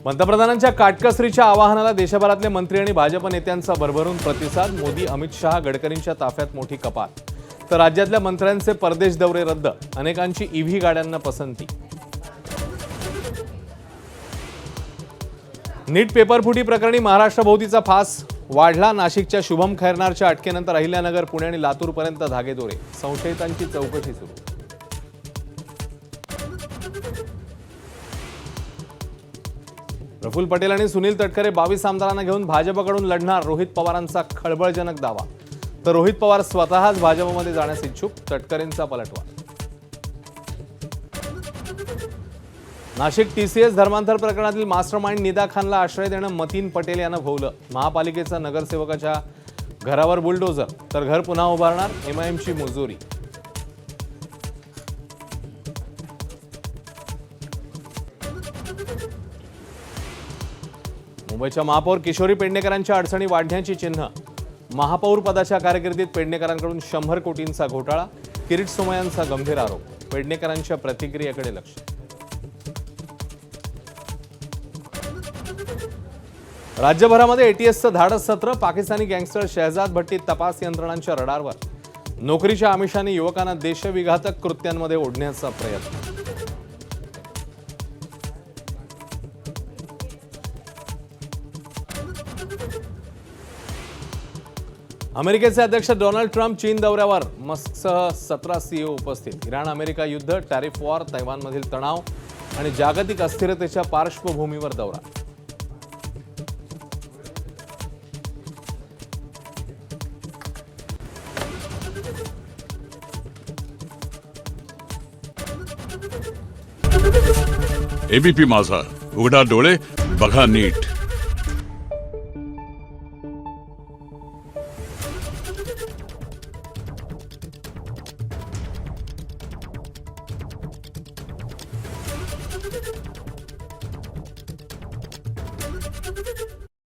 पंतप्रधानांच्या काटकसरीच्या आवाहनाला देशभरातले मंत्री आणि भाजप नेत्यांचा भरभरून प्रतिसाद। मोदी, अमित शहा, गडकरींच्या ताफ्यात मोठी कपात, तर राज्यातल्या मंत्र्यांचे परदेश दौरे रद्द, अनेकांची ईव्ही गाड्यांना पसंती। नीट पेपरफुटी प्रकरणी महाराष्ट्रभोवतीचा फास वाढला। नाशिकच्या शुभम खैरनारच्या अटकेनंतर अहिल्यानगर, पुणे आणि लातूरपर्यंत धागेदोरे, संशयितांची चौकशी सुरू। प्रफुल्ल पटेल आणि सुनील तटकरे 22 आमदारांना घेऊन भाजपकडून लढणार, रोहित पवारांचा खळबळजनक दावा। तर रोहित पवार स्वतःच भाजपमध्ये जाण्यास इच्छुक, तटकरेंचा पलटवार। नाशिक टीसीएस धर्मांतर प्रकरणातील मास्टरमाइंड निदा खानला आश्रय देणं मतीन पटेल यांना भोवलं। महापालिकेचा नगरसेवकाच्या घरावर बुलडोझर, तर घर पुन्हा उभारणार, एमआयएमची मुजोरी। मुंबईच्या महापौर किशोरी पेडणेकरांच्या अडचणी वाढण्याची चिन्ह। महापौर पदाच्या कारकिर्दीत पेडणेकरांकडून 100 कोटींचा घोटाळा, किरीट सोमय्यांचा गंभीर आरोप। पेडणेकरांच्या प्रतिक्रियेकडे लक्ष। राज्यभरामध्ये एटीएसचं धाडस सत्र, पाकिस्तानी गँगस्टर शहजाद भट्टी तपास यंत्रणांच्या रडारवर। नोकरीच्या आमिषाने युवकांना देशविघातक कृत्यांमध्ये ओढण्याचा प्रयत्न। अमेरिकेचे अध्यक्ष डोनाल्ड ट्रम्प चीन दौऱ्यावर, मस्कसह 17 सीईओ उपस्थित। इराण अमेरिका युद्ध, टॅरिफ वॉर, तैवानमधील तणाव आणि जागतिक अस्थिरतेच्या पार्श्वभूमीवर दौरा। एबीपी माझा, उघडा डोळे बघा नीट।